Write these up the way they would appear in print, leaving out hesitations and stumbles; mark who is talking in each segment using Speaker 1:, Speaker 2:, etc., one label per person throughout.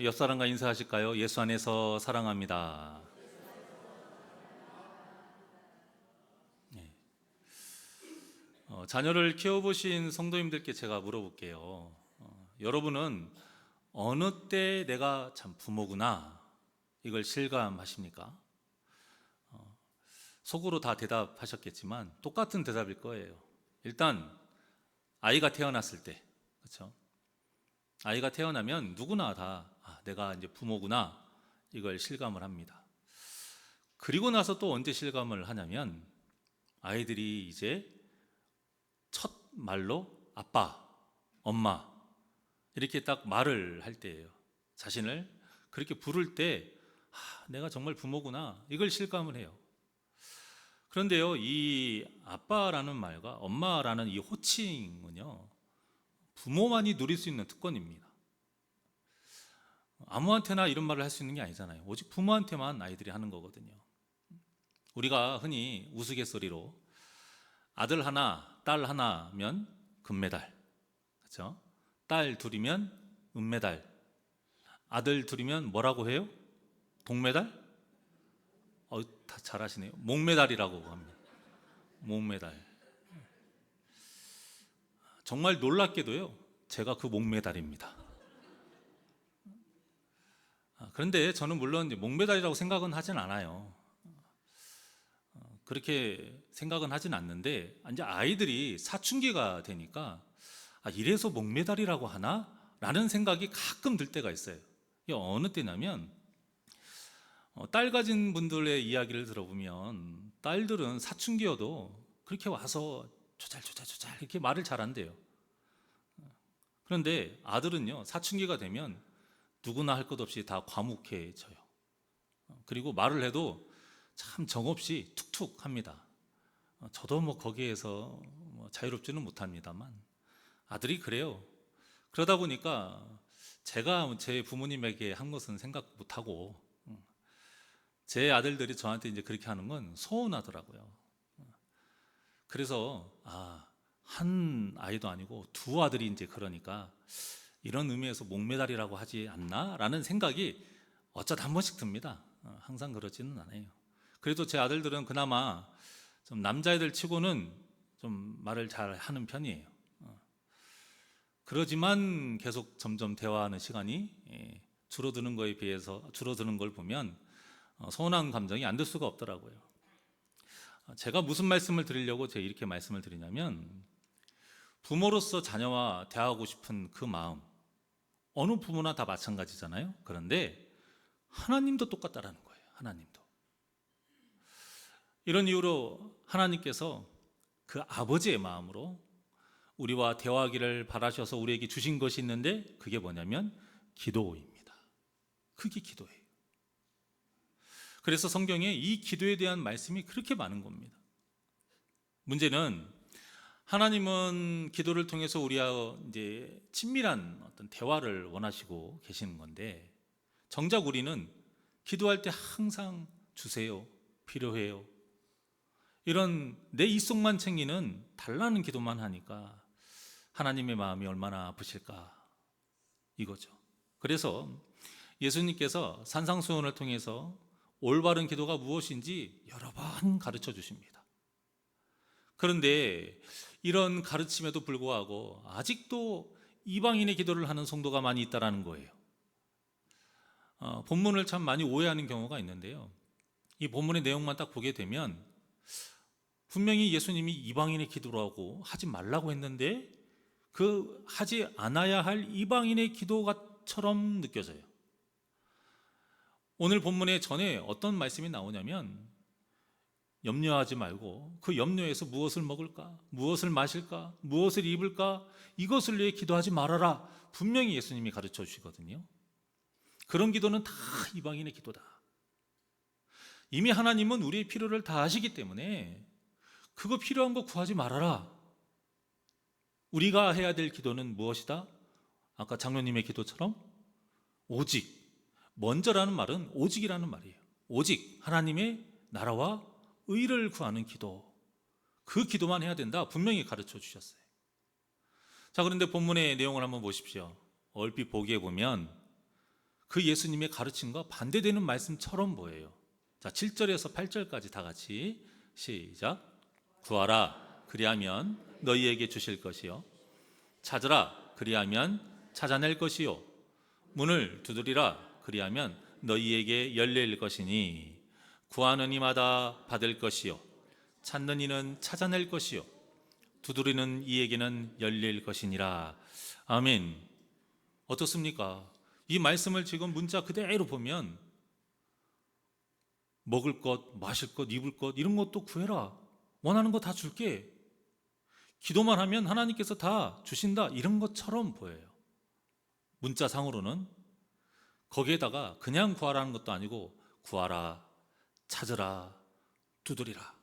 Speaker 1: 옆 사람과 인사하실까요? 예수 안에서 사랑합니다. 네. 자녀를 키워보신 성도님들께 제가 물어볼게요. 여러분은 어느 때 내가 참 부모구나 이걸 실감하십니까? 속으로 다 대답하셨겠지만 똑같은 대답일 거예요. 일단 아이가 태어났을 때, 그렇죠? 아이가 태어나면 누구나 다 내가 이제 부모구나 이걸 실감을 합니다. 그리고 나서 또 언제 실감을 하냐면 아이들이 이제 첫 말로 아빠, 엄마 이렇게 딱 말을 할 때예요. 자신을 그렇게 부를 때 내가 정말 부모구나 이걸 실감을 해요. 그런데요, 이 아빠라는 말과 엄마라는 이 호칭은요, 부모만이 누릴 수 있는 특권입니다. 아무한테나 이런 말을 할 수 있는 게 아니잖아요. 오직 부모한테만 아이들이 하는 거거든요. 우리가 흔히 우스갯소리로 아들 하나, 딸 하나면 금메달, 그렇죠? 딸 둘이면 은메달, 아들 둘이면 뭐라고 해요? 동메달? 다 잘하시네요. 목메달이라고 합니다. 목메달. 정말 놀랍게도요, 제가 그 목메달입니다. 그런데 저는 물론 목메달이라고 생각은 하진 않아요. 그렇게 생각은 하진 않는데 이제 아이들이 사춘기가 되니까 이래서 목메달이라고 하나? 라는 생각이 가끔 들 때가 있어요. 이게 어느 때냐면 딸 가진 분들의 이야기를 들어보면 딸들은 사춘기여도 그렇게 와서 조잘조잘조잘 이렇게 말을 잘한대요. 그런데 아들은요, 사춘기가 되면 누구나 할 것 없이 다 과묵해져요. 그리고 말을 해도 참 정없이 툭툭 합니다. 저도 거기에서 자유롭지는 못합니다만 아들이 그래요. 그러다 보니까 제가 제 부모님에게 한 것은 생각 못하고 제 아들들이 저한테 이제 그렇게 하는 건 서운하더라고요. 그래서 한 아이도 아니고 두 아들이 이제 그러니까 이런 의미에서 목메달이라고 하지 않나? 라는 생각이 어쩌다 한 번씩 듭니다. 항상 그러지는 않아요. 그래도 제 아들들은 그나마 좀 남자애들 치고는 좀 말을 잘 하는 편이에요. 그러지만 계속 점점 대화하는 시간이 줄어드는 거에 비해서 줄어드는 걸 보면 서운한 감정이 안 들 수가 없더라고요. 제가 무슨 말씀을 드리려고 제가 이렇게 말씀을 드리냐면 부모로서 자녀와 대하고 싶은 그 마음, 어느 부모나 다 마찬가지잖아요. 그런데 하나님도 똑같다라는 거예요. 하나님도. 이런 이유로 하나님께서 그 아버지의 마음으로 우리와 대화하기를 바라셔서 우리에게 주신 것이 있는데 그게 뭐냐면 기도입니다. 그게 기도예요. 그래서 성경에 이 기도에 대한 말씀이 그렇게 많은 겁니다. 문제는 하나님은 기도를 통해서 우리와 이제 친밀한 어떤 대화를 원하시고 계시는 건데 정작 우리는 기도할 때 항상 주세요, 필요해요, 이런 내 입속만 챙기는 달라는 기도만 하니까 하나님의 마음이 얼마나 아프실까 이거죠. 그래서 예수님께서 산상수훈을 통해서 올바른 기도가 무엇인지 여러 번 가르쳐 주십니다. 그런데 이런 가르침에도 불구하고 아직도 이방인의 기도를 하는 성도가 많이 있다는 거예요. 본문을 참 많이 오해하는 경우가 있는데요, 이 본문의 내용만 딱 보게 되면 분명히 예수님이 이방인의 기도라고 하지 말라고 했는데 그 하지 않아야 할 이방인의 기도처럼 느껴져요. 오늘 본문의 전에 어떤 말씀이 나오냐면 염려하지 말고 그 염려에서 무엇을 먹을까, 무엇을 마실까, 무엇을 입을까 이것을 위해 기도하지 말아라, 분명히 예수님이 가르쳐 주시거든요. 그런 기도는 다 이방인의 기도다. 이미 하나님은 우리의 필요를 다 아시기 때문에 그거 필요한 거 구하지 말아라. 우리가 해야 될 기도는 무엇이다? 아까 장로님의 기도처럼 오직, 먼저라는 말은 오직이라는 말이에요. 오직 하나님의 나라와 의를 구하는 기도, 그 기도만 해야 된다 분명히 가르쳐 주셨어요. 자, 그런데 본문의 내용을 한번 보십시오. 얼핏 보기에 보면 그 예수님의 가르침과 반대되는 말씀처럼 보여요. 자, 7절에서 8절까지 다 같이 시작. 구하라 그리하면 너희에게 주실 것이요 찾으라 그리하면 찾아낼 것이요 문을 두드리라 그리하면 너희에게 열릴 것이니 구하는 이마다 받을 것이요 찾는 이는 찾아낼 것이요 두드리는 이에게는 열릴 것이니라. 아멘. 어떻습니까? 이 말씀을 지금 문자 그대로 보면 먹을 것, 마실 것, 입을 것 이런 것도 구해라. 원하는 거 다 줄게. 기도만 하면 하나님께서 다 주신다. 이런 것처럼 보여요. 문자상으로는. 거기에다가 그냥 구하라는 것도 아니고 구하라, 찾으라, 두드리라.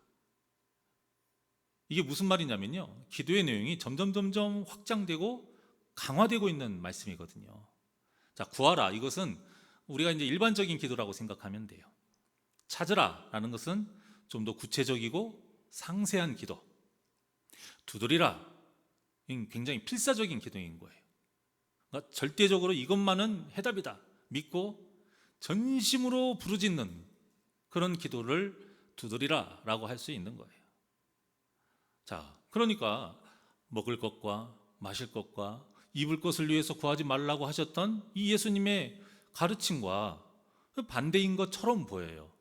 Speaker 1: 이게 무슨 말이냐면요, 기도의 내용이 점점 확장되고 강화되고 있는 말씀이거든요. 자, 구하라, 이것은 우리가 이제 일반적인 기도라고 생각하면 돼요. 찾으라 라는 것은 좀 더 구체적이고 상세한 기도. 두드리라, 굉장히 필사적인 기도인 거예요. 그러니까 절대적으로 이것만은 해답이다 믿고 전심으로 부르짖는 그런 기도를 두드리라 라고 할 수 있는 거예요. 자, 그러니까 먹을 것과 마실 것과 입을 것을 위해서 구하지 말라고 하셨던 이 예수님의 가르침과 반대인 것처럼 보여요.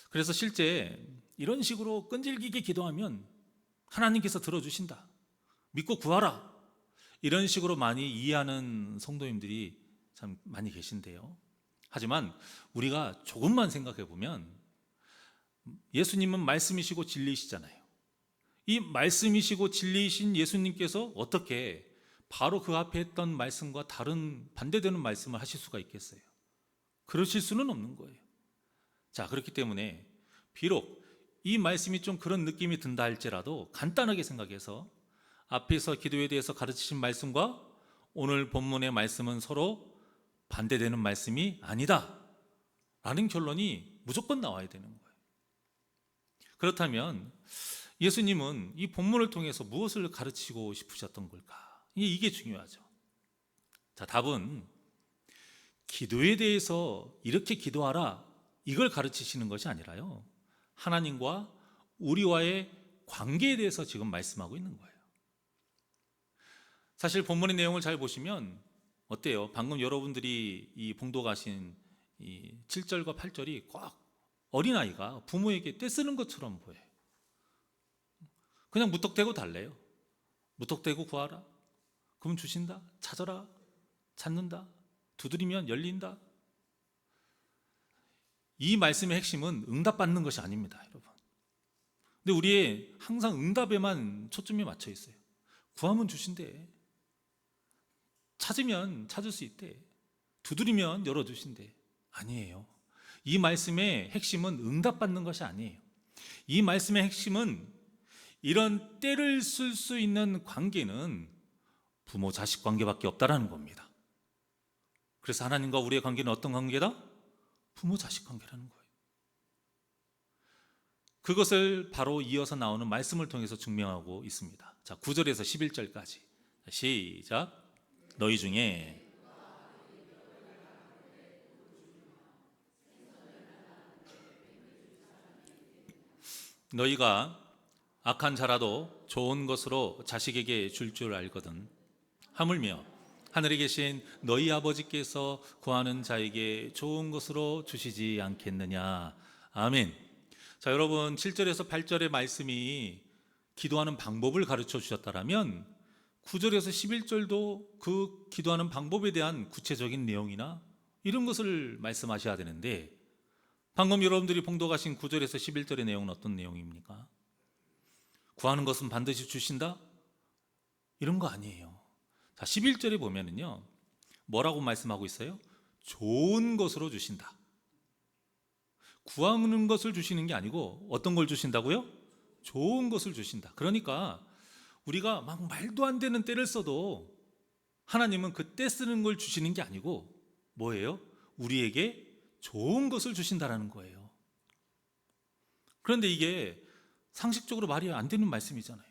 Speaker 1: 그래서 실제 이런 식으로 끈질기게 기도하면 하나님께서 들어주신다, 믿고 구하라, 이런 식으로 많이 이해하는 성도님들이 참 많이 계신데요. 하지만 우리가 조금만 생각해 보면 예수님은 말씀이시고 진리이시잖아요. 이 말씀이시고 진리이신 예수님께서 어떻게 바로 그 앞에 했던 말씀과 다른 반대되는 말씀을 하실 수가 있겠어요? 그러실 수는 없는 거예요. 자, 그렇기 때문에 비록 이 말씀이 좀 그런 느낌이 든다 할지라도 간단하게 생각해서 앞에서 기도에 대해서 가르치신 말씀과 오늘 본문의 말씀은 서로 반대되는 말씀이 아니다 라는 결론이 무조건 나와야 되는 거예요. 그렇다면 예수님은 이 본문을 통해서 무엇을 가르치고 싶으셨던 걸까? 이게 중요하죠. 자, 답은 기도에 대해서 이렇게 기도하라 이걸 가르치시는 것이 아니라요, 하나님과 우리와의 관계에 대해서 지금 말씀하고 있는 거예요. 사실 본문의 내용을 잘 보시면 어때요? 방금 여러분들이 이 봉독하신 이 7절과 8절이 꼭 어린아이가 부모에게 떼쓰는 것처럼 보여요. 그냥 무턱대고 달래요. 무턱대고 구하라, 그럼 주신다. 찾아라, 찾는다. 두드리면 열린다. 이 말씀의 핵심은 응답받는 것이 아닙니다, 여러분. 근데 우리의 항상 응답에만 초점이 맞춰 있어요. 구하면 주신대, 찾으면 찾을 수 있대, 두드리면 열어주신대. 아니에요. 이 말씀의 핵심은 응답받는 것이 아니에요. 이 말씀의 핵심은 이런 때를 쓸 수 있는 관계는 부모 자식 관계밖에 없다라는 겁니다. 그래서 하나님과 우리의 관계는 어떤 관계다? 부모 자식 관계라는 거예요. 그것을 바로 이어서 나오는 말씀을 통해서 증명하고 있습니다. 자, 9절에서 11절까지 시작. 너희 중에 너희가 악한 자라도 좋은 것으로 자식에게 줄 줄 알거든. 하물며 하늘에 계신 너희 아버지께서 구하는 자에게 좋은 것으로 주시지 않겠느냐. 아멘. 자, 여러분 7절에서 8절의 말씀이 기도하는 방법을 가르쳐 주셨다면 9절에서 11절도 그 기도하는 방법에 대한 구체적인 내용이나 이런 것을 말씀하셔야 되는데, 방금 여러분들이 봉독하신 9절에서 11절의 내용은 어떤 내용입니까? 구하는 것은 반드시 주신다? 이런 거 아니에요. 자, 11절에 보면은요, 뭐라고 말씀하고 있어요? 좋은 것으로 주신다. 구하는 것을 주시는 게 아니고 어떤 걸 주신다고요? 좋은 것을 주신다. 그러니까 우리가 막 말도 안 되는 때를 써도 하나님은 그 때 쓰는 걸 주시는 게 아니고 뭐예요? 우리에게 좋은 것을 주신다라는 거예요. 그런데 이게 상식적으로 말이 안 되는 말씀이잖아요.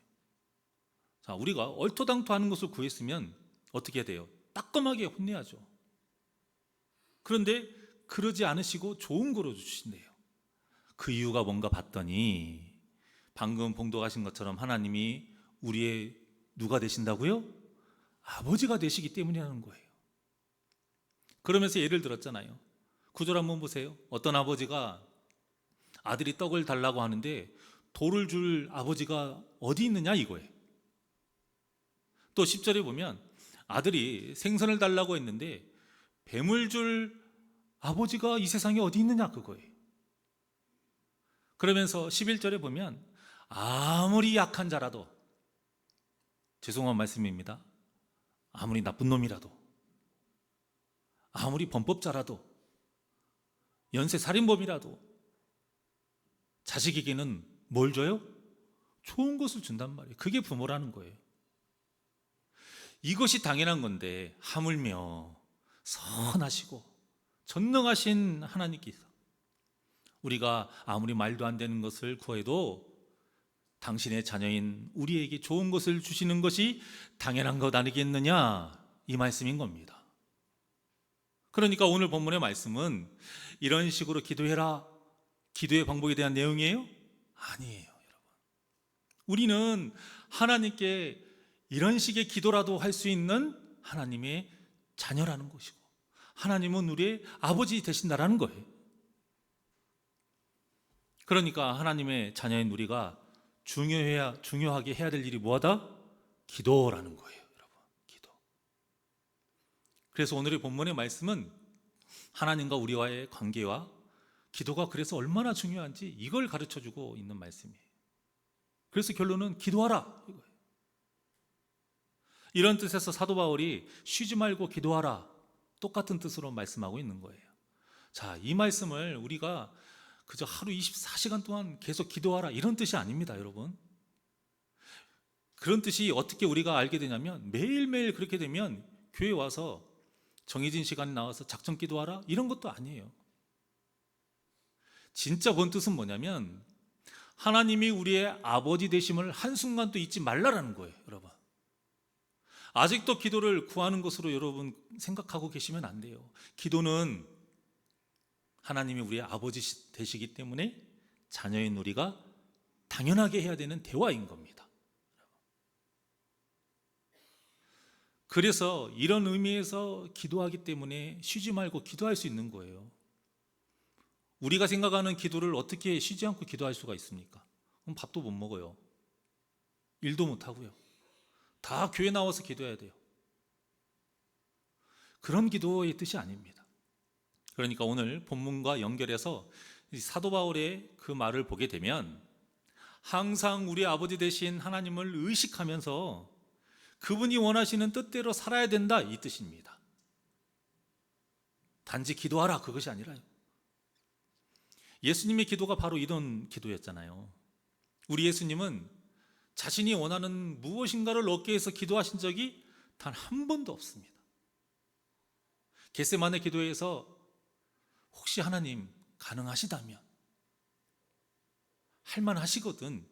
Speaker 1: 자, 우리가 얼토당토하는 것을 구했으면 어떻게 해야 돼요? 따끔하게 혼내야죠. 그런데 그러지 않으시고 좋은 거로 주신대요. 그 이유가 뭔가 봤더니 방금 봉독하신 것처럼 하나님이 우리의 누가 되신다고요? 아버지가 되시기 때문이라는 거예요. 그러면서 예를 들었잖아요. 구절 한번 보세요. 어떤 아버지가 아들이 떡을 달라고 하는데 돌을 줄 아버지가 어디 있느냐 이거예요. 또 10절에 보면 아들이 생선을 달라고 했는데 뱀을 줄 아버지가 이 세상에 어디 있느냐 그거예요. 그러면서 11절에 보면 아무리 약한 자라도, 죄송한 말씀입니다, 아무리 나쁜 놈이라도, 아무리 범법자라도, 연쇄살인범이라도 자식에게는 뭘 줘요? 좋은 것을 준단 말이에요. 그게 부모라는 거예요. 이것이 당연한 건데 하물며 선하시고 전능하신 하나님께서 우리가 아무리 말도 안 되는 것을 구해도 당신의 자녀인 우리에게 좋은 것을 주시는 것이 당연한 것 아니겠느냐, 이 말씀인 겁니다. 그러니까 오늘 본문의 말씀은 이런 식으로 기도해라, 기도의 방법에 대한 내용이에요? 아니에요, 여러분. 우리는 하나님께 이런 식의 기도라도 할 수 있는 하나님의 자녀라는 것이고, 하나님은 우리의 아버지 되신다라는 거예요. 그러니까 하나님의 자녀인 우리가 중요하게 해야 될 일이 뭐하다? 기도라는 거예요, 여러분. 기도. 그래서 오늘의 본문의 말씀은 하나님과 우리와의 관계와 기도가 그래서 얼마나 중요한지 이걸 가르쳐주고 있는 말씀이에요. 그래서 결론은 기도하라 이거예요. 이런 뜻에서 사도 바울이 쉬지 말고 기도하라, 똑같은 뜻으로 말씀하고 있는 거예요. 자, 이 말씀을 우리가 그저 하루 24시간 동안 계속 기도하라 이런 뜻이 아닙니다, 여러분. 그런 뜻이 어떻게 우리가 알게 되냐면 매일매일 그렇게 되면 교회 와서 정해진 시간에 나와서 작정 기도하라 이런 것도 아니에요. 진짜 본 뜻은 뭐냐면 하나님이 우리의 아버지 되심을 한순간도 잊지 말라라는 거예요, 여러분. 아직도 기도를 구하는 것으로 여러분 생각하고 계시면 안 돼요. 기도는 하나님이 우리의 아버지 되시기 때문에 자녀인 우리가 당연하게 해야 되는 대화인 겁니다. 그래서 이런 의미에서 기도하기 때문에 쉬지 말고 기도할 수 있는 거예요. 우리가 생각하는 기도를 어떻게 쉬지 않고 기도할 수가 있습니까? 그럼 밥도 못 먹어요. 일도 못 하고요. 다 교회 나와서 기도해야 돼요. 그런 기도의 뜻이 아닙니다. 그러니까 오늘 본문과 연결해서 사도 바울의 그 말을 보게 되면 항상 우리 아버지 되신 하나님을 의식하면서 그분이 원하시는 뜻대로 살아야 된다, 이 뜻입니다. 단지 기도하라 그것이 아니라요. 예수님의 기도가 바로 이런 기도였잖아요. 우리 예수님은 자신이 원하는 무엇인가를 얻기 위해서 기도하신 적이 단 한 번도 없습니다. 겟세마네 기도에서 혹시 하나님 가능하시다면 할만하시거든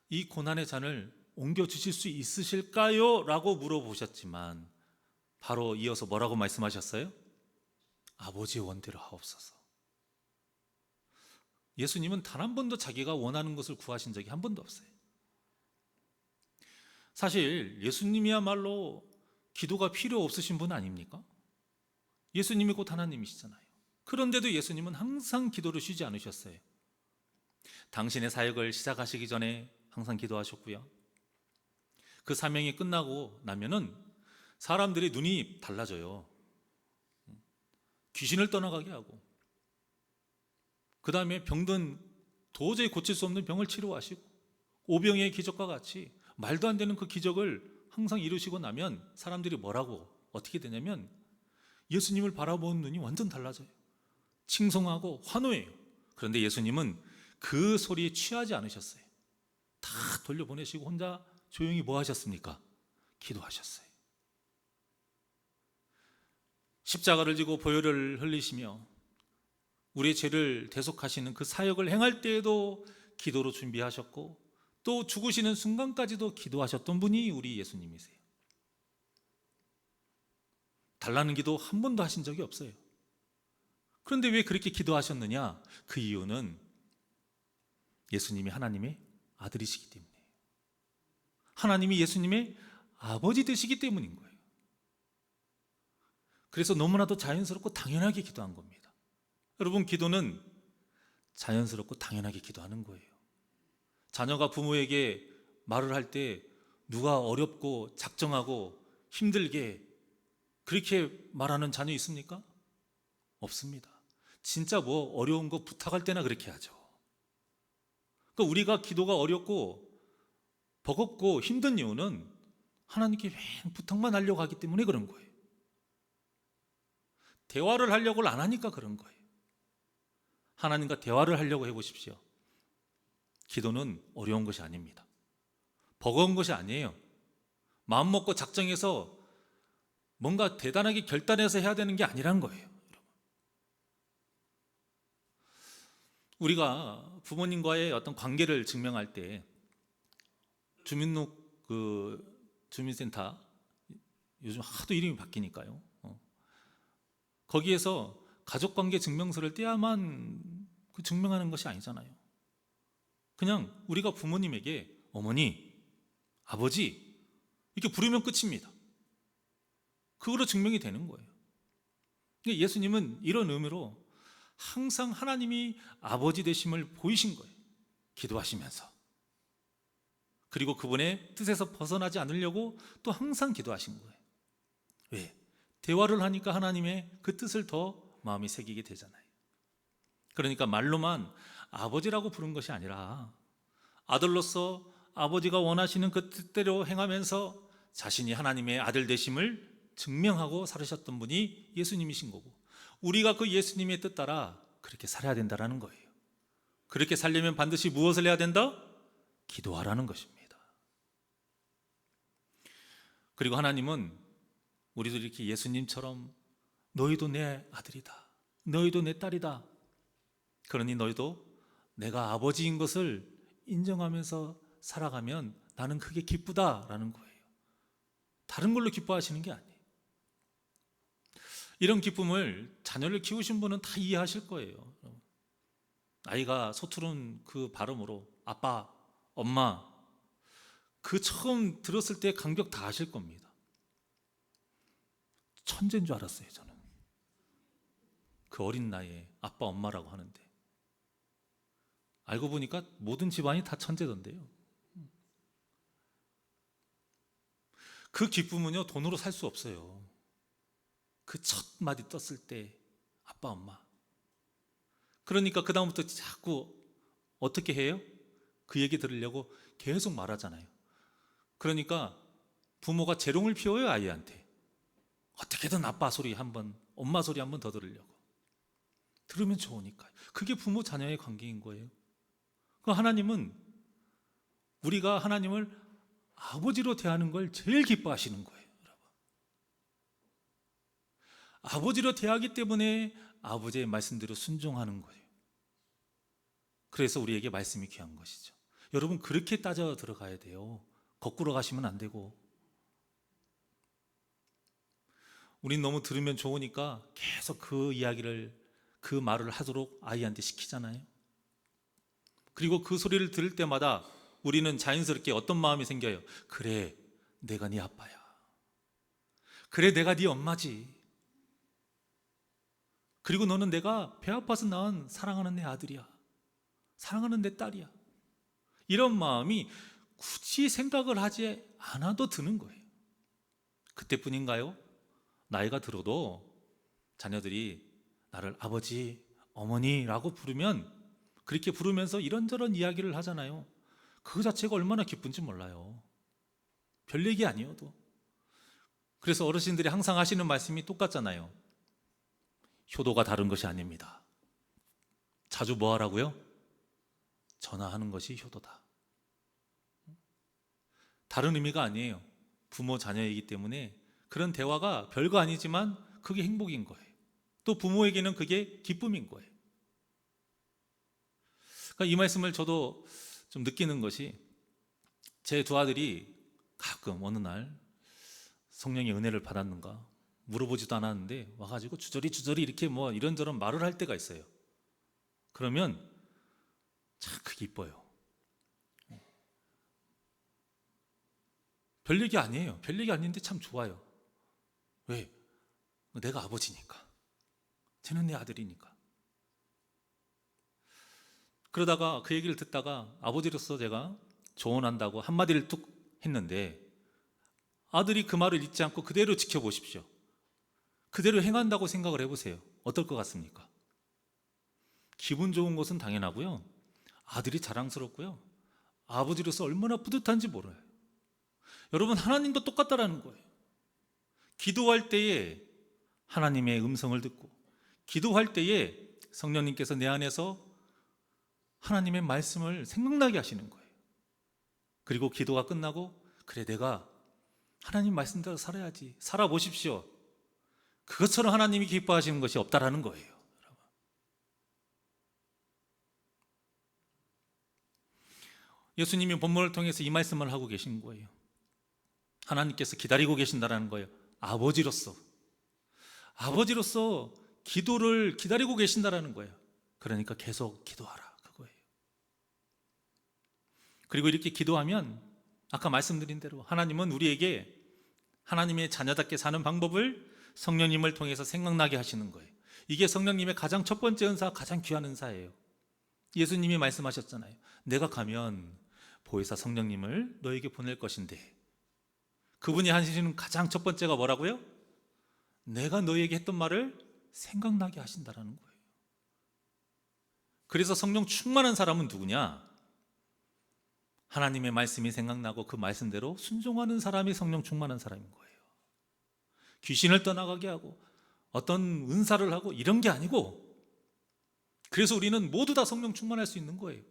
Speaker 1: 이 고난의 잔을 옮겨주실 수 있으실까요? 라고 물어보셨지만 바로 이어서 뭐라고 말씀하셨어요? 아버지의 원대로 하옵소서. 예수님은 단 한 번도 자기가 원하는 것을 구하신 적이 한 번도 없어요. 사실 예수님이야말로 기도가 필요 없으신 분 아닙니까? 예수님이 곧 하나님이시잖아요. 그런데도 예수님은 항상 기도를 쉬지 않으셨어요. 당신의 사역을 시작하시기 전에 항상 기도하셨고요. 그 사명이 끝나고 나면은 사람들의 눈이 달라져요. 귀신을 떠나가게 하고, 그 다음에 병든 도저히 고칠 수 없는 병을 치료하시고, 오병이의 기적과 같이 말도 안 되는 그 기적을 항상 이루시고 나면 사람들이 뭐라고 어떻게 되냐면 예수님을 바라보는 눈이 완전 달라져요. 칭송하고 환호해요. 그런데 예수님은 그 소리에 취하지 않으셨어요. 다 돌려보내시고 혼자 조용히 뭐 하셨습니까? 기도하셨어요. 십자가를 지고 보혈을 흘리시며 우리의 죄를 대속하시는 그 사역을 행할 때에도 기도로 준비하셨고, 또 죽으시는 순간까지도 기도하셨던 분이 우리 예수님이세요. 달라는 기도 한 번도 하신 적이 없어요. 그런데 왜 그렇게 기도하셨느냐? 그 이유는 예수님이 하나님의 아들이시기 때문이에요. 하나님이 예수님의 아버지 되시기 때문인 거예요. 그래서 너무나도 자연스럽고 당연하게 기도한 겁니다. 여러분, 기도는 자연스럽고 당연하게 기도하는 거예요. 자녀가 부모에게 말을 할 때 누가 어렵고 작정하고 힘들게 그렇게 말하는 자녀 있습니까? 없습니다. 진짜 뭐 어려운 거 부탁할 때나 그렇게 하죠. 그러니까 우리가 기도가 어렵고 버겁고 힘든 이유는 하나님께 맨 부탁만 하려고 하기 때문에 그런 거예요. 대화를 하려고 안 하니까 그런 거예요. 하나님과 대화를 하려고 해보십시오. 기도는 어려운 것이 아닙니다. 버거운 것이 아니에요. 마음 먹고 작정해서 뭔가 대단하게 결단해서 해야 되는 게 아니란 거예요. 우리가 부모님과의 어떤 관계를 증명할 때 주민센터 요즘 하도 이름이 바뀌니까요. 거기에서 가족관계 증명서를 떼야만 증명하는 것이 아니잖아요. 그냥 우리가 부모님에게 어머니, 아버지 이렇게 부르면 끝입니다. 그거로 증명이 되는 거예요. 예수님은 이런 의미로 항상 하나님이 아버지 되심을 보이신 거예요. 기도하시면서. 그리고 그분의 뜻에서 벗어나지 않으려고 또 항상 기도하신 거예요. 왜? 대화를 하니까 하나님의 그 뜻을 더 마음에 새기게 되잖아요. 그러니까 말로만 아버지라고 부른 것이 아니라 아들로서 아버지가 원하시는 그 뜻대로 행하면서 자신이 하나님의 아들 되심을 증명하고 살으셨던 분이 예수님이신 거고, 우리가 그 예수님의 뜻 따라 그렇게 살아야 된다는 거예요. 그렇게 살려면 반드시 무엇을 해야 된다? 기도하라는 것입니다. 그리고 하나님은 우리도 이렇게 예수님처럼 너희도 내 아들이다, 너희도 내 딸이다, 그러니 너희도 내가 아버지인 것을 인정하면서 살아가면 나는 그게 기쁘다라는 거예요. 다른 걸로 기뻐하시는 게 아니에요. 이런 기쁨을 자녀를 키우신 분은 다 이해하실 거예요. 아이가 서투른 그 발음으로 아빠, 엄마, 그 처음 들었을 때 감격 다 하실 겁니다. 천재인 줄 알았어요, 저는. 그 어린 나이에 아빠, 엄마라고 하는데 알고 보니까 모든 집안이 다 천재던데요. 그 기쁨은요, 돈으로 살 수 없어요. 그 첫 마디 떴을 때 아빠, 엄마. 그러니까 그 다음부터 자꾸 어떻게 해요? 그 얘기 들으려고 계속 말하잖아요. 그러니까 부모가 재롱을 피워요, 아이한테. 어떻게든 아빠 소리 한번, 엄마 소리 한번 더 들으려고. 들으면 좋으니까요. 그게 부모 자녀의 관계인 거예요. 그 하나님은 우리가 하나님을 아버지로 대하는 걸 제일 기뻐하시는 거예요, 여러분. 아버지로 대하기 때문에 아버지의 말씀대로 순종하는 거예요. 그래서 우리에게 말씀이 귀한 것이죠. 여러분, 그렇게 따져 들어가야 돼요. 거꾸로 가시면 안 되고. 우린 너무 들으면 좋으니까 계속 그 이야기를, 그 말을 하도록 아이한테 시키잖아요. 그리고 그 소리를 들을 때마다 우리는 자연스럽게 어떤 마음이 생겨요? 그래, 내가 네 아빠야. 그래, 내가 네 엄마지. 그리고 너는 내가 배 아파서 낳은 사랑하는 내 아들이야. 사랑하는 내 딸이야. 이런 마음이 굳이 생각을 하지 않아도 드는 거예요. 그때뿐인가요? 나이가 들어도 자녀들이 나를 아버지, 어머니라고 부르면, 그렇게 부르면서 이런저런 이야기를 하잖아요. 그거 자체가 얼마나 기쁜지 몰라요. 별 얘기 아니어도. 그래서 어르신들이 항상 하시는 말씀이 똑같잖아요. 효도가 다른 것이 아닙니다. 자주 뭐 하라고요? 전화하는 것이 효도다. 다른 의미가 아니에요. 부모 자녀이기 때문에 그런 대화가 별거 아니지만 그게 행복인 거예요. 또 부모에게는 그게 기쁨인 거예요. 그러니까 이 말씀을 저도 좀 느끼는 것이, 제 두 아들이 가끔 어느 날 성령의 은혜를 받았는가, 물어보지도 않았는데 와가지고 주저리 이렇게 뭐 이런저런 말을 할 때가 있어요. 그러면 참 그게 이뻐요. 별 얘기 아니에요. 별 얘기 아닌데 참 좋아요. 왜? 내가 아버지니까. 쟤는 내 아들이니까. 그러다가 그 얘기를 듣다가 아버지로서 제가 조언한다고 한마디를 뚝 했는데 아들이 그 말을 잊지 않고 그대로 지켜보십시오. 그대로 행한다고 생각을 해보세요. 어떨 것 같습니까? 기분 좋은 것은 당연하고요. 아들이 자랑스럽고요. 아버지로서 얼마나 뿌듯한지 몰라요. 여러분, 하나님도 똑같다라는 거예요. 기도할 때에 하나님의 음성을 듣고 기도할 때에 성령님께서 내 안에서 하나님의 말씀을 생각나게 하시는 거예요. 그리고 기도가 끝나고 그래 내가 하나님 말씀대로 살아야지. 살아보십시오. 그것처럼 하나님이 기뻐하시는 것이 없다라는 거예요. 예수님이 본문을 통해서 이 말씀을 하고 계신 거예요. 하나님께서 기다리고 계신다라는 거예요. 아버지로서 기도를 기다리고 계신다라는 거예요. 그러니까 계속 기도하라 그거예요. 그리고 이렇게 기도하면 아까 말씀드린 대로 하나님은 우리에게 하나님의 자녀답게 사는 방법을 성령님을 통해서 생각나게 하시는 거예요. 이게 성령님의 가장 첫 번째 은사, 가장 귀한 은사예요. 예수님이 말씀하셨잖아요. 내가 가면 보혜사 성령님을 너에게 보낼 것인데, 그분이 하시는 가장 첫 번째가 뭐라고요? 내가 너에게 했던 말을 생각나게 하신다라는 거예요. 그래서 성령 충만한 사람은 누구냐? 하나님의 말씀이 생각나고 그 말씀대로 순종하는 사람이 성령 충만한 사람인 거예요. 귀신을 떠나가게 하고 어떤 은사를 하고 이런 게 아니고, 그래서 우리는 모두 다 성령 충만할 수 있는 거예요.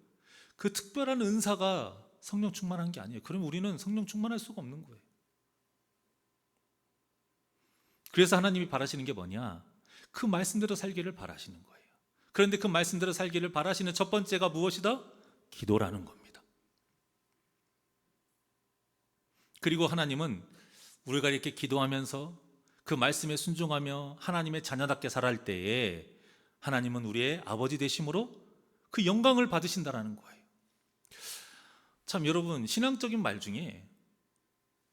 Speaker 1: 그 특별한 은사가 성령 충만한 게 아니에요. 그럼 우리는 성령 충만할 수가 없는 거예요. 그래서 하나님이 바라시는 게 뭐냐? 그 말씀대로 살기를 바라시는 거예요. 그런데 그 말씀대로 살기를 바라시는 첫 번째가 무엇이다? 기도라는 겁니다. 그리고 하나님은 우리가 이렇게 기도하면서 그 말씀에 순종하며 하나님의 자녀답게 살아갈 때에 하나님은 우리의 아버지 되심으로 그 영광을 받으신다라는 거예요. 참 여러분, 신앙적인 말 중에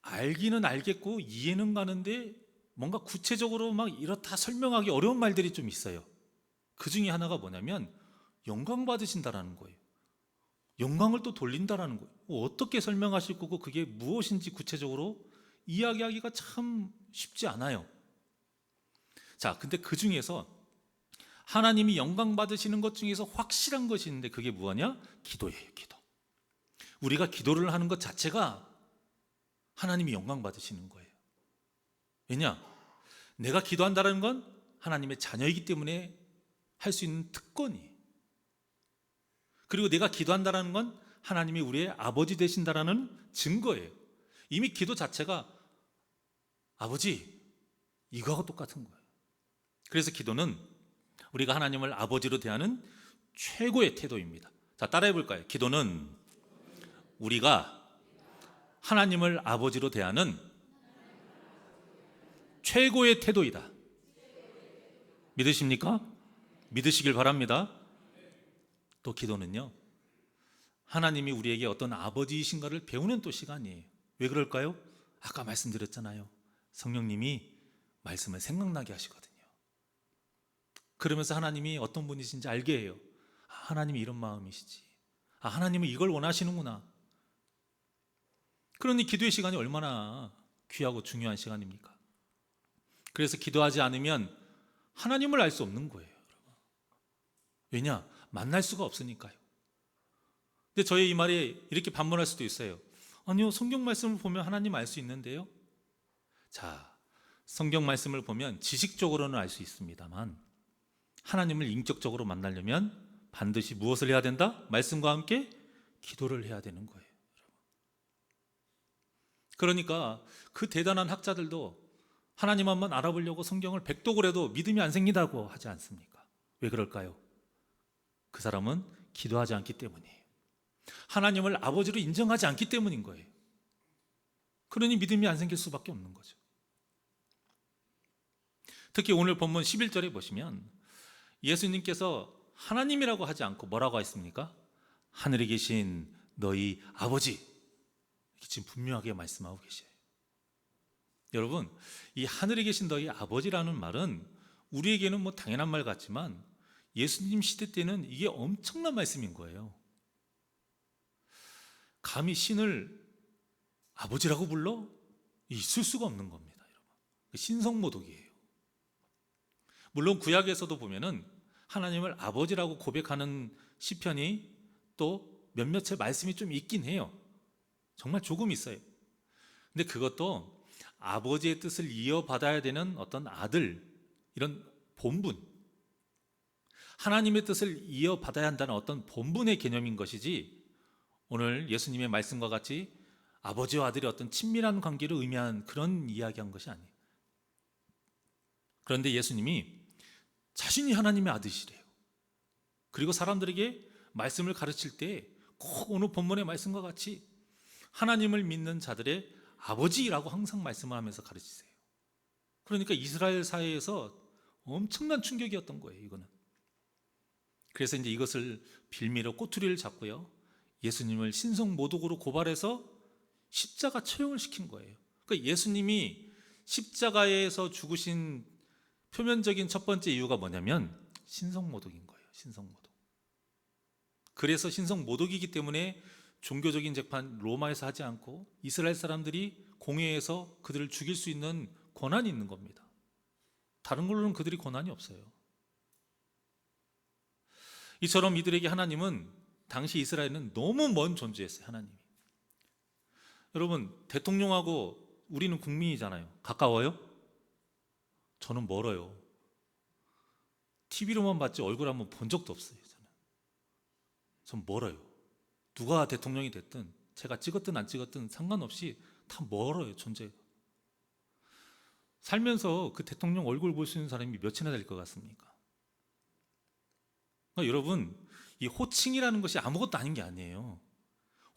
Speaker 1: 알기는 알겠고 이해는 가는데 뭔가 구체적으로 막 이렇다 설명하기 어려운 말들이 좀 있어요. 그 중에 하나가 뭐냐면 영광 받으신다라는 거예요. 영광을 또 돌린다라는 거예요. 어떻게 설명하실 거고 그게 무엇인지 구체적으로 이야기하기가 참 쉽지 않아요. 자, 근데 그 중에서 하나님이 영광 받으시는 것 중에서 확실한 것이 있는데 그게 뭐냐? 기도예요, 기도. 우리가 기도를 하는 것 자체가 하나님이 영광 받으시는 거예요. 왜냐? 내가 기도한다는 건 하나님의 자녀이기 때문에 할 수 있는 특권이에요. 그리고 내가 기도한다는 건 하나님이 우리의 아버지 되신다라는 증거예요. 이미 기도 자체가 아버지, 이거하고 똑같은 거예요. 그래서 기도는 우리가 하나님을 아버지로 대하는 최고의 태도입니다. 자, 따라해 볼까요? 기도는 우리가 하나님을 아버지로 대하는 최고의 태도이다. 믿으십니까? 믿으시길 바랍니다. 또 기도는요, 하나님이 우리에게 어떤 아버지이신가를 배우는 또 시간이에요. 왜 그럴까요? 아까 말씀드렸잖아요. 성령님이 말씀을 생각나게 하시거든요. 그러면서 하나님이 어떤 분이신지 알게 해요. 아, 하나님이 이런 마음이시지. 아, 하나님은 이걸 원하시는구나. 그러니 기도의 시간이 얼마나 귀하고 중요한 시간입니까? 그래서 기도하지 않으면 하나님을 알 수 없는 거예요. 왜냐? 만날 수가 없으니까요. 근데 저의 이 말에 이렇게 반문할 수도 있어요. 아니요, 성경 말씀을 보면 하나님 알 수 있는데요. 자, 성경 말씀을 보면 지식적으로는 알 수 있습니다만 하나님을 인격적으로 만나려면 반드시 무엇을 해야 된다? 말씀과 함께 기도를 해야 되는 거예요. 그러니까 그 대단한 학자들도 하나님 한번 알아보려고 성경을 백독을 해도 믿음이 안 생긴다고 하지 않습니까? 왜 그럴까요? 그 사람은 기도하지 않기 때문이에요. 하나님을 아버지로 인정하지 않기 때문인 거예요. 그러니 믿음이 안 생길 수밖에 없는 거죠. 특히 오늘 본문 11절에 보시면 예수님께서 하나님이라고 하지 않고 뭐라고 했습니까? 하늘에 계신 너희 아버지, 이렇게 지금 분명하게 말씀하고 계셔요. 여러분, 이 하늘에 계신 너희 아버지라는 말은 우리에게는 뭐 당연한 말 같지만 예수님 시대 때는 이게 엄청난 말씀인 거예요. 감히 신을 아버지라고 불러? 있을 수가 없는 겁니다, 여러분. 신성모독이에요. 물론 구약에서도 보면은 하나님을 아버지라고 고백하는 시편이 또 몇몇의 말씀이 좀 있긴 해요. 정말 조금 있어요. 근데 그것도 아버지의 뜻을 이어받아야 되는 어떤 아들, 이런 본분, 하나님의 뜻을 이어받아야 한다는 어떤 본분의 개념인 것이지, 오늘 예수님의 말씀과 같이 아버지와 아들의 어떤 친밀한 관계를 의미한 그런 이야기한 것이 아니에요. 그런데 예수님이 자신이 하나님의 아들이시래요. 그리고 사람들에게 말씀을 가르칠 때 꼭 오늘 본문의 말씀과 같이 하나님을 믿는 자들의 아버지라고 항상 말씀을 하면서 가르치세요. 그러니까 이스라엘 사회에서 엄청난 충격이었던 거예요, 이거는. 그래서 이제 이것을 빌미로 꼬투리를 잡고요, 예수님을 신성모독으로 고발해서 십자가 처형을 시킨 거예요. 그러니까 예수님이 십자가에서 죽으신 표면적인 첫 번째 이유가 뭐냐면 신성모독인 거예요. 신성모독. 그래서 신성모독이기 때문에 종교적인 재판 로마에서 하지 않고 이스라엘 사람들이 공회에서 그들을 죽일 수 있는 권한이 있는 겁니다. 다른 걸로는 그들이 권한이 없어요. 이처럼 이들에게 하나님은, 당시 이스라엘은 너무 먼 존재였어요, 하나님이. 여러분, 대통령하고 우리는 국민이잖아요. 가까워요? 저는 멀어요. TV로만 봤지 얼굴 한번 본 적도 없어요. 전 멀어요. 누가 대통령이 됐든 제가 찍었든 안 찍었든 상관없이 다 멀어요, 존재가. 살면서 그 대통령 얼굴 볼 수 있는 사람이 몇이나 될 것 같습니까? 그러니까 여러분, 이 호칭이라는 것이 아무것도 아닌 게 아니에요.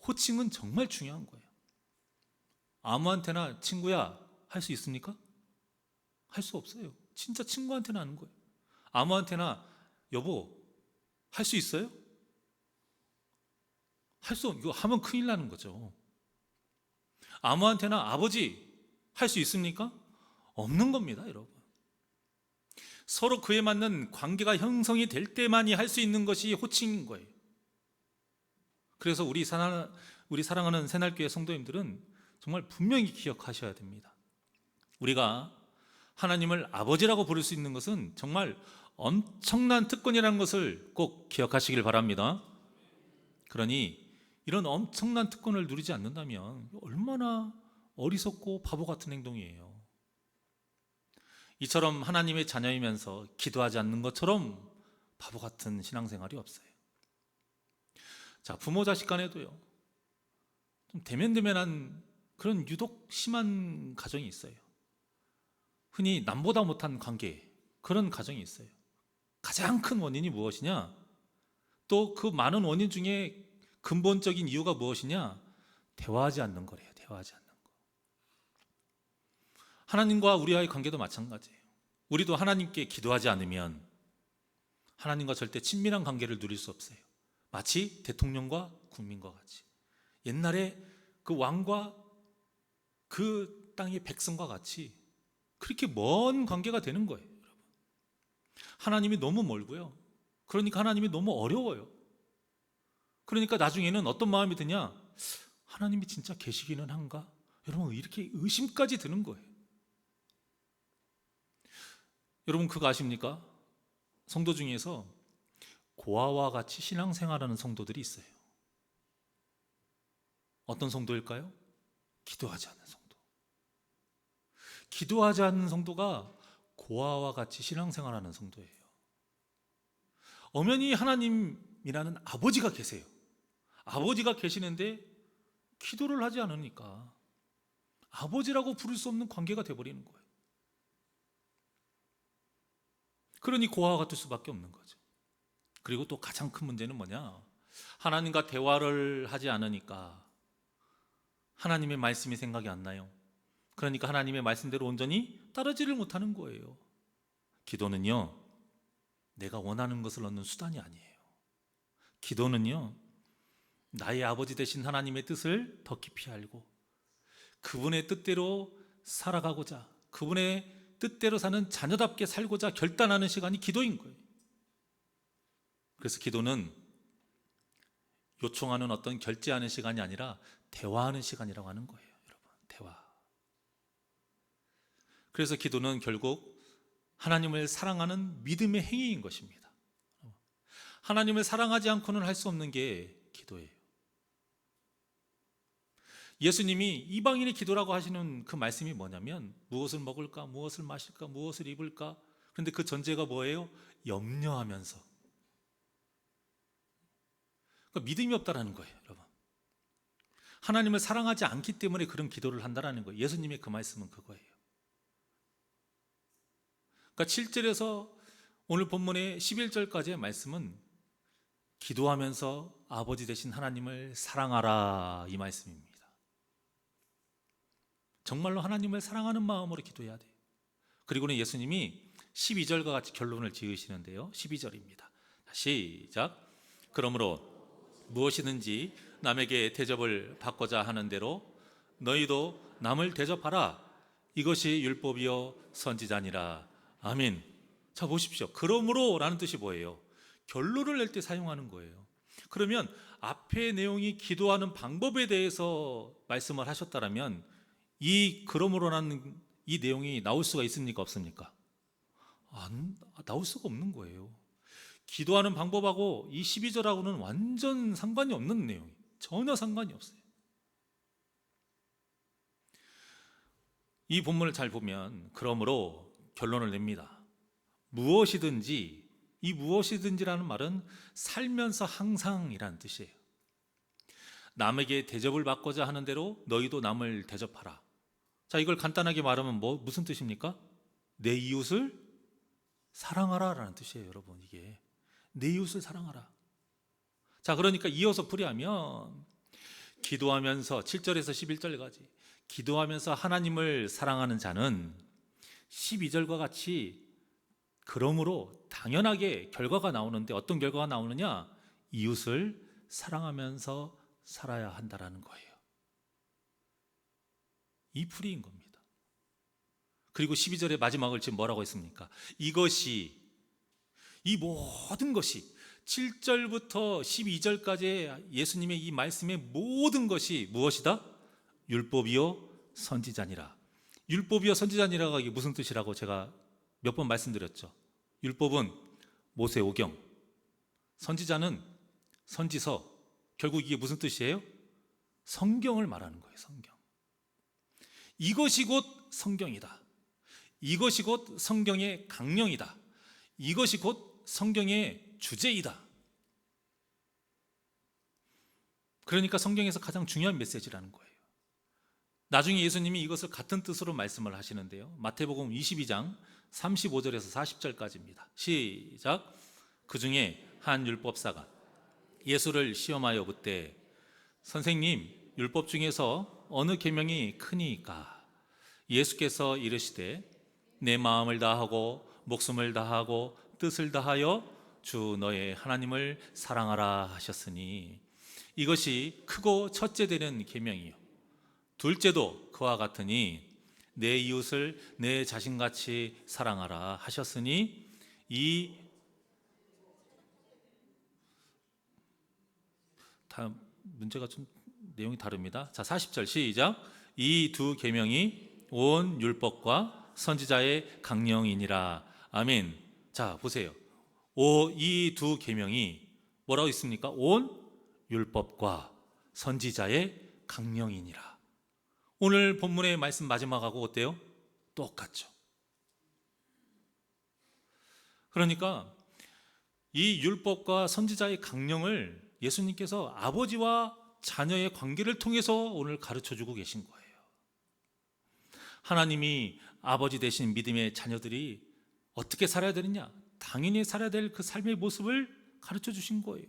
Speaker 1: 호칭은 정말 중요한 거예요. 아무한테나 친구야 할 수 있습니까? 할 수 없어요. 진짜 친구한테는 하는 거예요. 아무한테나 여보 할 수 있어요? 이거 하면 큰일 나는 거죠. 아무한테나 아버지 할 수 있습니까? 없는 겁니다, 여러분. 서로 그에 맞는 관계가 형성이 될 때만이 할 수 있는 것이 호칭인 거예요. 그래서 우리 사랑하는 새날교회 성도님들은 정말 분명히 기억하셔야 됩니다. 우리가 하나님을 아버지라고 부를 수 있는 것은 정말 엄청난 특권이라는 것을 꼭 기억하시길 바랍니다. 그러니 이런 엄청난 특권을 누리지 않는다면 얼마나 어리석고 바보 같은 행동이에요. 이처럼 하나님의 자녀이면서 기도하지 않는 것처럼 바보 같은 신앙생활이 없어요. 자, 부모 자식 간에도요, 좀 대면대면한 그런 유독 심한 가정이 있어요. 흔히 남보다 못한 관계, 그런 가정이 있어요. 가장 큰 원인이 무엇이냐? 또 그 많은 원인 중에 근본적인 이유가 무엇이냐? 대화하지 않는 거래요. 대화하지 않는 거. 하나님과 우리와의 관계도 마찬가지예요. 우리도 하나님께 기도하지 않으면 하나님과 절대 친밀한 관계를 누릴 수 없어요. 마치 대통령과 국민과 같이, 옛날에 그 왕과 그 땅의 백성과 같이 그렇게 먼 관계가 되는 거예요, 여러분. 하나님이 너무 멀고요. 그러니까 하나님이 너무 어려워요. 그러니까 나중에는 어떤 마음이 드냐? 하나님이 진짜 계시기는 한가? 여러분, 이렇게 의심까지 드는 거예요. 여러분, 그거 아십니까? 성도 중에서 고아와 같이 신앙생활하는 성도들이 있어요. 어떤 성도일까요? 기도하지 않는 성도. 기도하지 않는 성도가 고아와 같이 신앙생활하는 성도예요. 엄연히 하나님이라는 아버지가 계세요. 아버지가 계시는데 기도를 하지 않으니까 아버지라고 부를 수 없는 관계가 되어버리는 거예요. 그러니 고아와 같을 수밖에 없는 거죠. 그리고 또 가장 큰 문제는 뭐냐? 하나님과 대화를 하지 않으니까 하나님의 말씀이 생각이 안 나요. 그러니까 하나님의 말씀대로 온전히 따르지를 못하는 거예요. 기도는요, 내가 원하는 것을 얻는 수단이 아니에요. 기도는요, 나의 아버지 되신 하나님의 뜻을 더 깊이 알고 그분의 뜻대로 살아가고자, 그분의 뜻대로 사는 자녀답게 살고자 결단하는 시간이 기도인 거예요. 그래서 기도는 요청하는 어떤 결제하는 시간이 아니라 대화하는 시간이라고 하는 거예요. 여러분, 대화. 그래서 기도는 결국 하나님을 사랑하는 믿음의 행위인 것입니다. 하나님을 사랑하지 않고는 할 수 없는 게 기도예요. 예수님이 이방인의 기도라고 하시는 그 말씀이 뭐냐면 무엇을 먹을까, 무엇을 마실까, 무엇을 입을까. 그런데 그 전제가 뭐예요? 염려하면서. 그러니까 믿음이 없다라는 거예요, 여러분. 하나님을 사랑하지 않기 때문에 그런 기도를 한다라는 거예요. 예수님의 그 말씀은 그거예요. 그러니까 7절에서 오늘 본문의 11절까지의 말씀은 기도하면서 아버지 되신 하나님을 사랑하라, 이 말씀입니다. 정말로 하나님을 사랑하는 마음으로 기도해야 돼요. 그리고는 예수님이 12절과 같이 결론을 지으시는데요, 12절입니다. 시작. 그러므로 무엇이든지 남에게 대접을 받고자 하는 대로 너희도 남을 대접하라. 이것이 율법이요 선지자니라. 아멘. 자, 보십시오. 그러므로 라는 뜻이 뭐예요? 결론을 낼 때 사용하는 거예요. 그러면 앞의 내용이 기도하는 방법에 대해서 말씀을 하셨다면 이 그러므로라는 이 내용이 나올 수가 있습니까, 없습니까? 나올 수가 없는 거예요. 기도하는 방법하고 이 12절하고는 완전 상관이 없는 내용이에요. 전혀 상관이 없어요. 이 본문을 잘 보면 그러므로 결론을 냅니다. 무엇이든지, 이 무엇이든지라는 말은 살면서 항상이라는 뜻이에요. 남에게 대접을 받고자 하는 대로 너희도 남을 대접하라. 자, 이걸 간단하게 말하면 무슨 뜻입니까? 내 이웃을 사랑하라 라는 뜻이에요, 여러분. 이게 내 이웃을 사랑하라. 자, 그러니까 이어서 풀이하면 기도하면서 7절에서 11절까지 기도하면서 하나님을 사랑하는 자는 12절과 같이 그러므로 당연하게 결과가 나오는데 어떤 결과가 나오느냐? 이웃을 사랑하면서 살아야 한다라는 거예요. 이 풀이인 겁니다. 그리고 12절의 마지막을 지금 뭐라고 했습니까? 이것이, 이 모든 것이 7절부터 12절까지 예수님의 이 말씀의 모든 것이 무엇이다? 율법이요 선지자니라. 율법이요 선지자니라가 이게 무슨 뜻이라고 제가 몇 번 말씀드렸죠. 율법은 모세오경, 선지자는 선지서. 결국 이게 무슨 뜻이에요? 성경을 말하는 거예요. 성경. 이것이 곧 성경이다. 이것이 곧 성경의 강령이다. 이것이 곧 성경의 주제이다. 그러니까 성경에서 가장 중요한 메시지라는 거예요. 나중에 예수님이 이것을 같은 뜻으로 말씀을 하시는데요, 마태복음 22장 35절에서 40절까지입니다. 시작. 그 중에 한 율법사가 예수를 시험하여 묻되 선생님, 율법 중에서 어느 계명이 크니까? 예수께서 이르시되 내 마음을 다하고 목숨을 다하고 뜻을 다하여 주 너의 하나님을 사랑하라 하셨으니 이것이 크고 첫째 되는 계명이요 둘째도 그와 같으니 내 이웃을 내 자신같이 사랑하라 하셨으니 이 다음 문제가 좀 내용이 다릅니다. 자, 40절 시작. 이 두 계명이 온 율법과 선지자의 강령이니라. 아멘. 자, 보세요. 이 두 계명이 뭐라고 있습니까? 온 율법과 선지자의 강령이니라. 오늘 본문의 말씀 마지막하고 어때요? 똑같죠. 그러니까 이 율법과 선지자의 강령을 예수님께서 아버지와 자녀의 관계를 통해서 오늘 가르쳐주고 계신 거예요. 하나님이 아버지 되신 믿음의 자녀들이 어떻게 살아야 되느냐? 당연히 살아야 될 그 삶의 모습을 가르쳐 주신 거예요.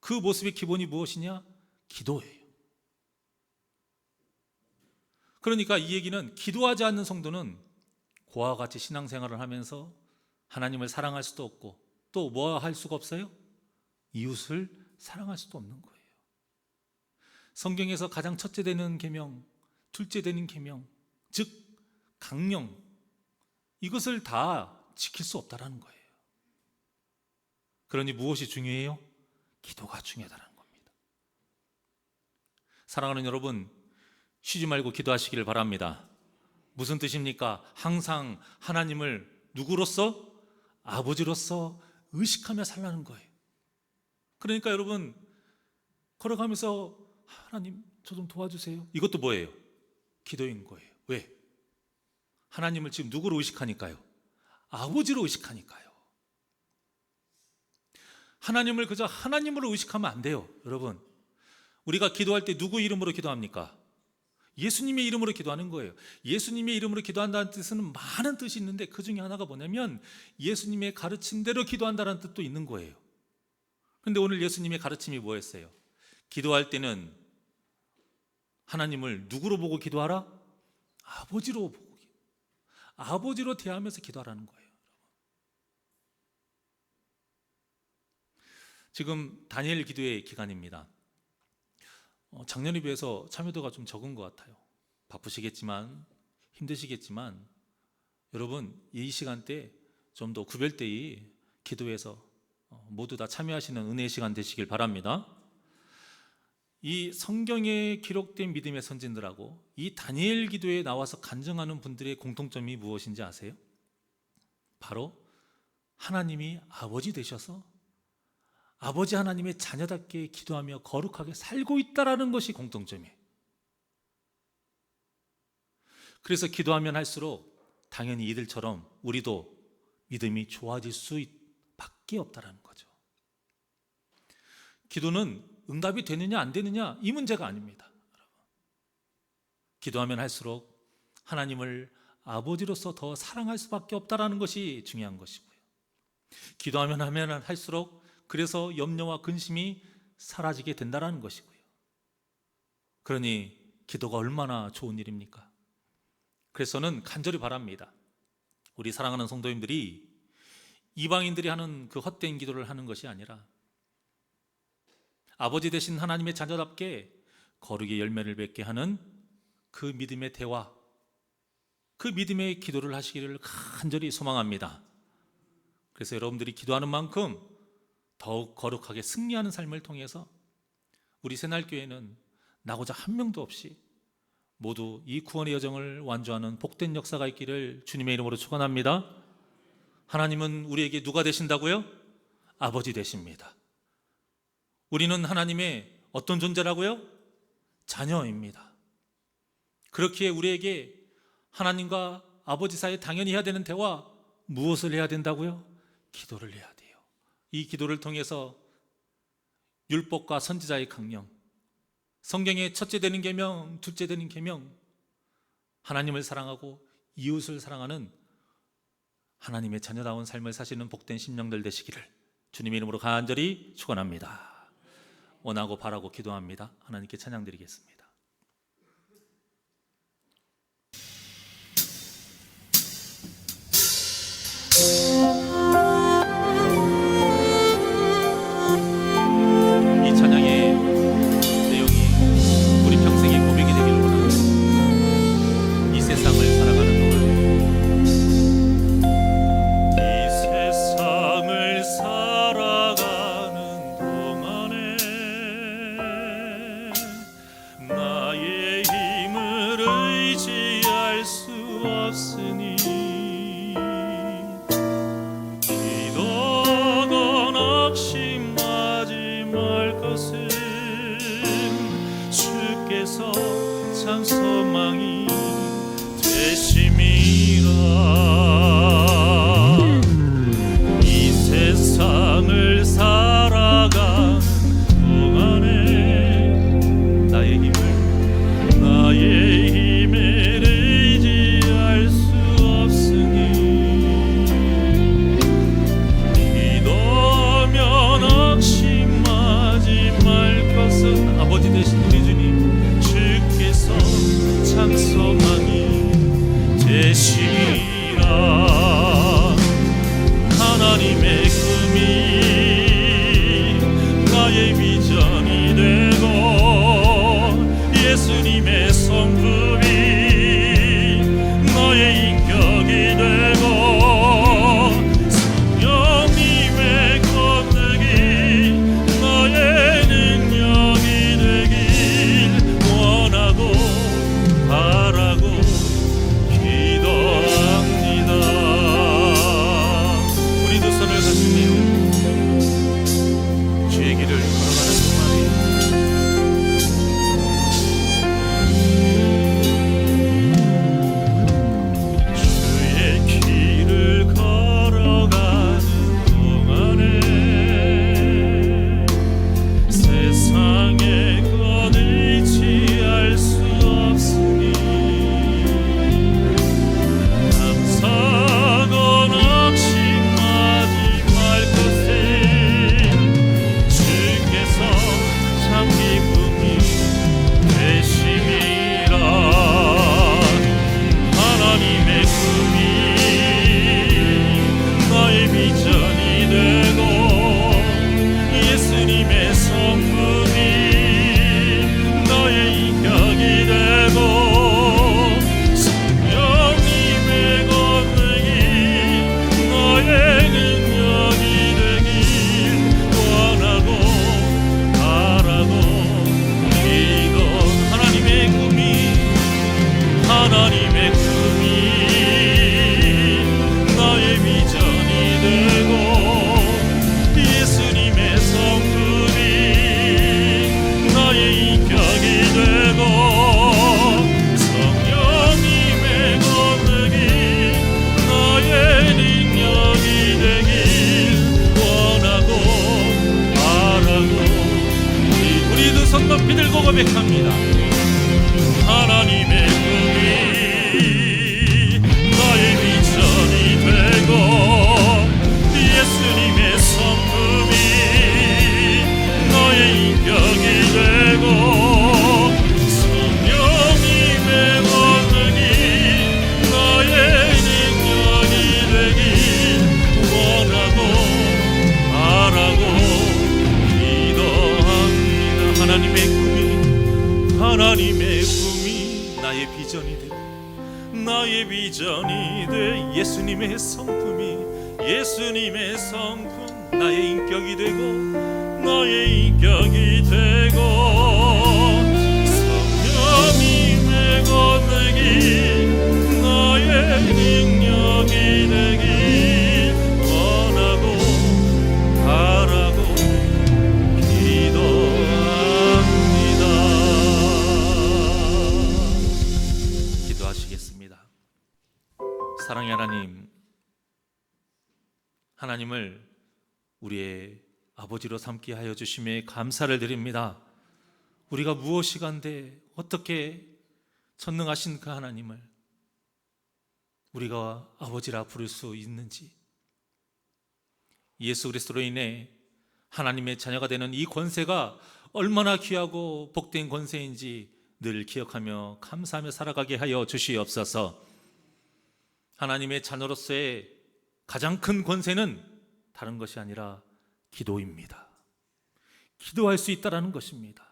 Speaker 1: 그 모습의 기본이 무엇이냐? 기도예요. 그러니까 이 얘기는 기도하지 않는 성도는 고와 같이 신앙생활을 하면서 하나님을 사랑할 수도 없고 또 뭐 할 수가 없어요? 이웃을 사랑할 수도 없는 거예요. 성경에서 가장 첫째 되는 계명, 둘째 되는 계명, 즉 강령, 이것을 다 지킬 수 없다라는 거예요. 그러니 무엇이 중요해요? 기도가 중요하다는 겁니다. 사랑하는 여러분, 쉬지 말고 기도하시기를 바랍니다. 무슨 뜻입니까? 항상 하나님을 누구로서? 아버지로서 의식하며 살라는 거예요. 그러니까 여러분, 걸어가면서 하나님 저 좀 도와주세요, 이것도 뭐예요? 기도인 거예요. 왜? 하나님을 지금 누구로 의식하니까요? 아버지로 의식하니까요. 하나님을 그저 하나님으로 의식하면 안 돼요. 여러분, 우리가 기도할 때 누구 이름으로 기도합니까? 예수님의 이름으로 기도하는 거예요. 예수님의 이름으로 기도한다는 뜻은 많은 뜻이 있는데 그 중에 하나가 뭐냐면 예수님의 가르친 대로 기도한다는 뜻도 있는 거예요. 그런데 오늘 예수님의 가르침이 뭐였어요? 기도할 때는 하나님을 누구로 보고 기도하라? 아버지로 보고, 아버지로 대하면서 기도하라는 거예요. 지금 다니엘 기도의 기간입니다. 작년에 비해서 참여도가 좀 적은 것 같아요. 바쁘시겠지만, 힘드시겠지만 여러분, 이 시간대 좀 더 구별되이 기도해서 모두 다 참여하시는 은혜의 시간 되시길 바랍니다. 이 성경에 기록된 믿음의 선진들하고 이 다니엘 기도에 나와서 간증하는 분들의 공통점이 무엇인지 아세요? 바로 하나님이 아버지 되셔서 아버지 하나님의 자녀답게 기도하며 거룩하게 살고 있다는 것이 공통점이에요. 그래서 기도하면 할수록 당연히 이들처럼 우리도 믿음이 좋아질 수밖에 없다는 거죠. 기도는 응답이 되느냐 안 되느냐 이 문제가 아닙니다. 기도하면 할수록 하나님을 아버지로서 더 사랑할 수밖에 없다는 것이 중요한 것이고요. 기도하면 할수록 그래서 염려와 근심이 사라지게 된다는 것이고요. 그러니 기도가 얼마나 좋은 일입니까? 그래서 저는 간절히 바랍니다. 우리 사랑하는 성도님들이 이방인들이 하는 그 헛된 기도를 하는 것이 아니라 아버지 되신 하나님의 자녀답게 거룩의 열매를 맺게 하는 그 믿음의 대화, 그 믿음의 기도를 하시기를 간절히 소망합니다. 그래서 여러분들이 기도하는 만큼 더욱 거룩하게 승리하는 삶을 통해서 우리 새날교회는 나고자 한 명도 없이 모두 이 구원의 여정을 완주하는 복된 역사가 있기를 주님의 이름으로 축원합니다. 하나님은 우리에게 누가 되신다고요? 아버지 되십니다. 우리는 하나님의 어떤 존재라고요? 자녀입니다. 그렇기에 우리에게 하나님과 아버지 사이에 당연히 해야 되는 대화, 무엇을 해야 된다고요? 기도를 해야 돼요. 이 기도를 통해서 율법과 선지자의 강령, 성경의 첫째 되는 계명, 둘째 되는 계명, 하나님을 사랑하고 이웃을 사랑하는 하나님의 자녀다운 삶을 사시는 복된 심령들 되시기를 주님의 이름으로 간절히 축원합니다. 원하고 바라고 기도합니다. 하나님께 찬양드리겠습니다. 이 찬양의 내용이 우리 평생의 고백이 되기를 원합니다. 이 세상을 살아가는 동안, 이 세상을 살아가는 동안에 나의 힘을 의지할 수 없으니 고백합니다.
Speaker 2: 하나님의 꿈이 나의 비전이 되고 예수님의 성품이 너의 인격이 되고 성령님의 권능이 너의 능력이 되길 원하고 바라고 기도합니다. 하나님의 꿈이 나의 비전이 되고 나의 비전이 돼 예수님의 성품 나의 인격이 되고 너의 인격이 되고 성령님의 권능이 너의 능력이 되길 원하고 바라고 기도합니다.
Speaker 1: 기도하시겠습니다. 사랑의 하나님을 우리의 아버지로 삼게 하여 주심에 감사를 드립니다. 우리가 무엇이 간데 어떻게 전능하신 그 하나님을 우리가 아버지라 부를 수 있는지, 예수 그리스도로 인해 하나님의 자녀가 되는 이 권세가 얼마나 귀하고 복된 권세인지 늘 기억하며 감사하며 살아가게 하여 주시옵소서. 하나님의 자녀로서의 가장 큰 권세는 다른 것이 아니라 기도입니다. 기도할 수 있다라는 것입니다.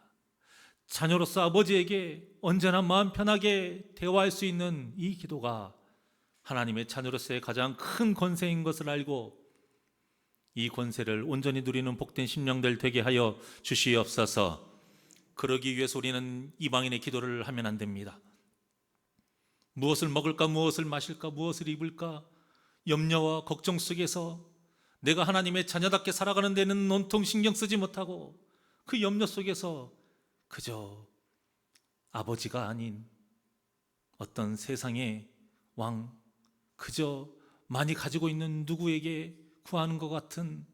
Speaker 1: 자녀로서 아버지에게 언제나 마음 편하게 대화할 수 있는 이 기도가 하나님의 자녀로서의 가장 큰 권세인 것을 알고 이 권세를 온전히 누리는 복된 심령들 되게 하여 주시옵소서. 그러기 위해서 우리는 이방인의 기도를 하면 안 됩니다. 무엇을 먹을까, 무엇을 마실까, 무엇을 입을까 염려와 걱정 속에서 내가 하나님의 자녀답게 살아가는 데는 온통 신경 쓰지 못하고 그 염려 속에서 그저 아버지가 아닌 어떤 세상의 왕, 그저 많이 가지고 있는 누구에게 구하는 것 같은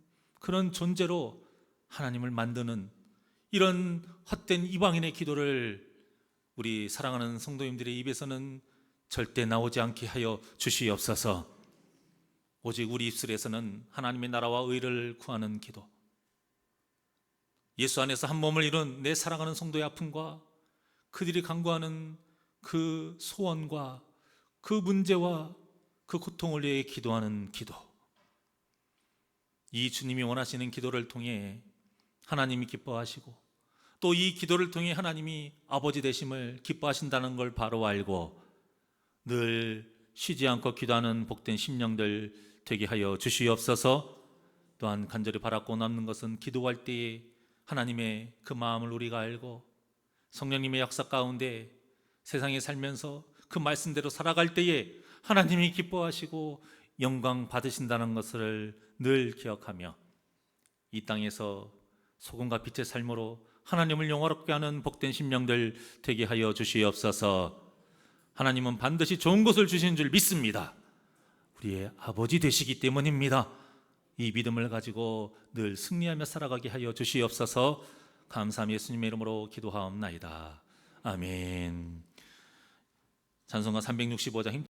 Speaker 1: 그런 존재로 하나님을 만드는 이런 헛된 이방인의 기도를 우리 사랑하는 성도님들의 입에서는 절대 나오지 않게 하여 주시옵소서. 오직 우리 입술에서는 하나님의 나라와 의를 구하는 기도, 예수 안에서 한 몸을 이룬 내 사랑하는 성도의 아픔과 그들이 간구하는 그 소원과 그 문제와 그 고통을 위해 기도하는 기도, 이 주님이 원하시는 기도를 통해 하나님이 기뻐하시고 또 이 기도를 통해 하나님이 아버지 되심을 기뻐하신다는 걸 바로 알고 늘 쉬지 않고 기도하는 복된 심령들 되게 하여 주시옵소서. 또한 간절히 바라고 남는 것은 기도할 때에 하나님의 그 마음을 우리가 알고 성령님의 역사 가운데 세상에 살면서 그 말씀대로 살아갈 때에 하나님이 기뻐하시고 영광 받으신다는 것을 늘 기억하며 이 땅에서 소금과 빛의 삶으로 하나님을 영화롭게 하는 복된 심령들 되게 하여 주시옵소서. 하나님은 반드시 좋은 것을 주신 줄 믿습니다. 우리의 아버지 되시기 때문입니다. 이 믿음을 가지고 늘 승리하며 살아가게 하여 주시옵소서. 감사함 예수님의 이름으로 기도하옵나이다. 아멘. 찬송가 365장